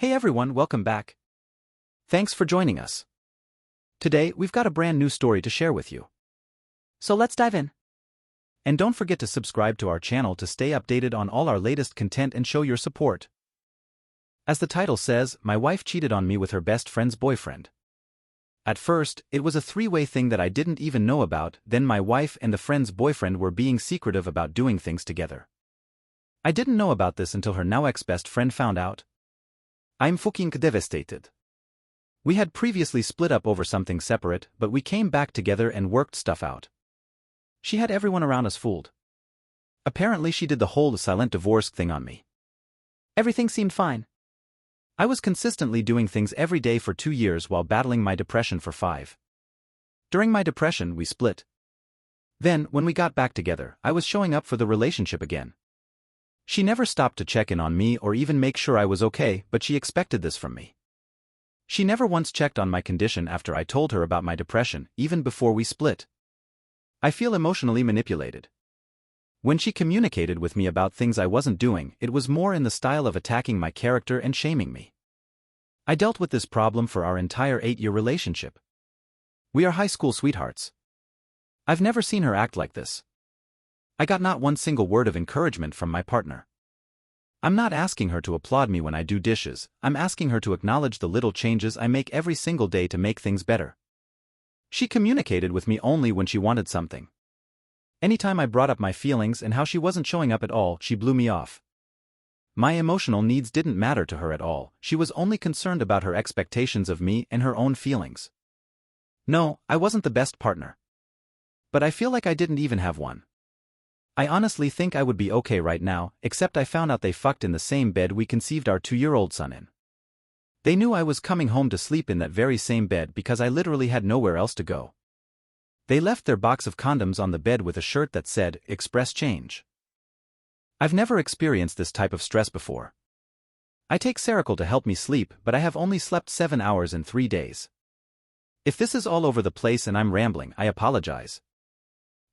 Hey everyone, welcome back. Thanks for joining us. Today, we've got a brand new story to share with you. So let's dive in. And don't forget to subscribe to our channel to stay updated on all our latest content and show your support. As the title says, my wife cheated on me with her best friend's boyfriend. At first, it was a three-way thing that I didn't even know about, then my wife and the friend's boyfriend were being secretive about doing things together. I didn't know about this until her now ex-best friend found out. I'm fucking devastated. We had previously split up over something separate, but we came back together and worked stuff out. She had everyone around us fooled. Apparently she did the whole silent divorce thing on me. Everything seemed fine. I was consistently doing things every day for 2 years while battling my depression for 5. During my depression, we split. Then, when we got back together, I was showing up for the relationship again. She never stopped to check in on me or even make sure I was okay, but she expected this from me. She never once checked on my condition after I told her about my depression, even before we split. I feel emotionally manipulated. When she communicated with me about things I wasn't doing, it was more in the style of attacking my character and shaming me. I dealt with this problem for our entire 8-year relationship. We are high school sweethearts. I've never seen her act like this. I got not one single word of encouragement from my partner. I'm not asking her to applaud me when I do dishes, I'm asking her to acknowledge the little changes I make every single day to make things better. She communicated with me only when she wanted something. Anytime I brought up my feelings and how she wasn't showing up at all, she blew me off. My emotional needs didn't matter to her at all, she was only concerned about her expectations of me and her own feelings. No, I wasn't the best partner. But I feel like I didn't even have one. I honestly think I would be okay right now, except I found out they fucked in the same bed we conceived our 2-year-old son in. They knew I was coming home to sleep in that very same bed because I literally had nowhere else to go. They left their box of condoms on the bed with a shirt that said, "Express change." I've never experienced this type of stress before. I take Seroquel to help me sleep, but I have only slept 7 hours in 3 days. If this is all over the place and I'm rambling, I apologize.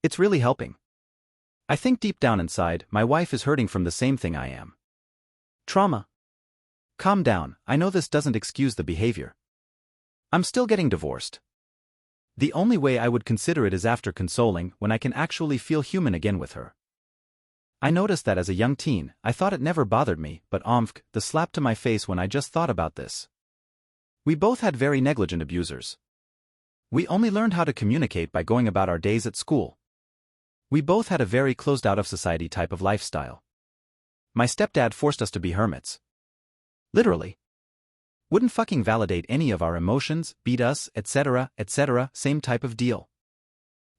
It's really helping. I think deep down inside, my wife is hurting from the same thing I am. Trauma. Calm down, I know this doesn't excuse the behavior. I'm still getting divorced. The only way I would consider it is after consoling, when I can actually feel human again with her. I noticed that as a young teen, I thought it never bothered me, but the slap to my face when I just thought about this. We both had very negligent abusers. We only learned how to communicate by going about our days at school. We both had a very closed out of society type of lifestyle. My stepdad forced us to be hermits. Literally. Wouldn't fucking validate any of our emotions, beat us, etc., same type of deal.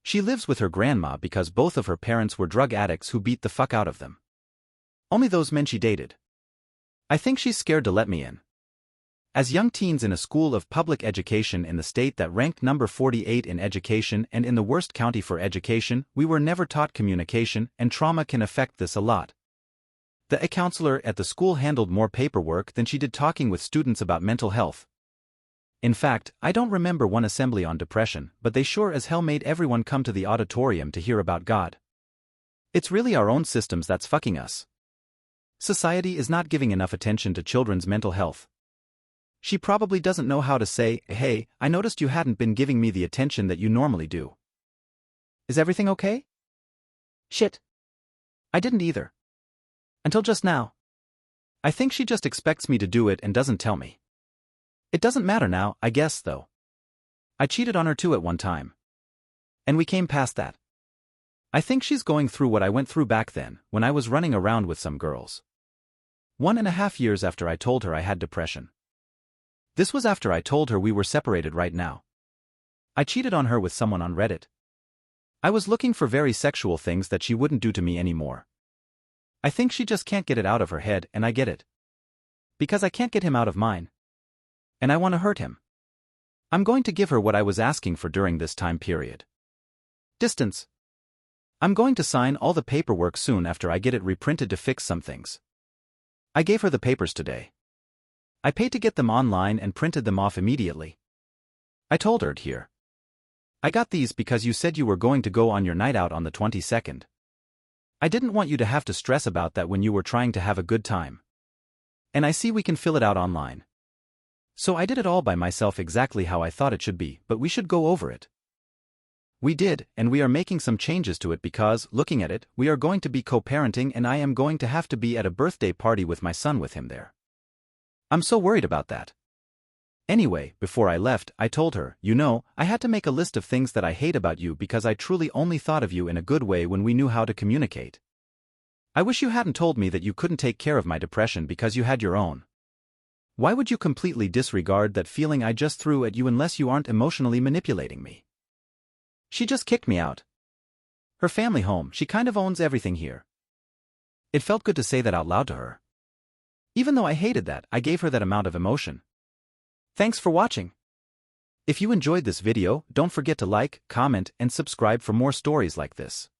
She lives with her grandma because both of her parents were drug addicts who beat the fuck out of them. Only those men she dated. I think she's scared to let me in. As young teens in a school of public education in the state that ranked number 48 in education and in the worst county for education, we were never taught communication, and trauma can affect this a lot. The counselor at the school handled more paperwork than she did talking with students about mental health. In fact, I don't remember one assembly on depression, but they sure as hell made everyone come to the auditorium to hear about God. It's really our own systems that's fucking us. Society is not giving enough attention to children's mental health. She probably doesn't know how to say, "Hey, I noticed you hadn't been giving me the attention that you normally do. Is everything okay?" Shit. I didn't either. Until just now. I think she just expects me to do it and doesn't tell me. It doesn't matter now, I guess, though. I cheated on her too at one time. And we came past that. I think she's going through what I went through back then, when I was running around with some girls. 1.5 years after I told her I had depression. This was after I told her we were separated right now. I cheated on her with someone on Reddit. I was looking for very sexual things that she wouldn't do to me anymore. I think she just can't get it out of her head, and I get it. Because I can't get him out of mine. And I want to hurt him. I'm going to give her what I was asking for during this time period. Distance. I'm going to sign all the paperwork soon after I get it reprinted to fix some things. I gave her the papers today. I paid to get them online and printed them off immediately. I told her here. I got these because you said you were going to go on your night out on the 22nd. I didn't want you to have to stress about that when you were trying to have a good time. And I see we can fill it out online. So I did it all by myself exactly how I thought it should be, but we should go over it. We did, and we are making some changes to it because, looking at it, we are going to be co-parenting and I am going to have to be at a birthday party with my son with him there. I'm so worried about that. Anyway, before I left, I told her, you know, I had to make a list of things that I hate about you because I truly only thought of you in a good way when we knew how to communicate. I wish you hadn't told me that you couldn't take care of my depression because you had your own. Why would you completely disregard that feeling I just threw at you unless you aren't emotionally manipulating me? She just kicked me out. Her family home, she kind of owns everything here. It felt good to say that out loud to her. Even though I hated that, I gave her that amount of emotion. Thanks for watching. If you enjoyed this video, don't forget to like, comment, and subscribe for more stories like this.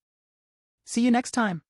See you next time.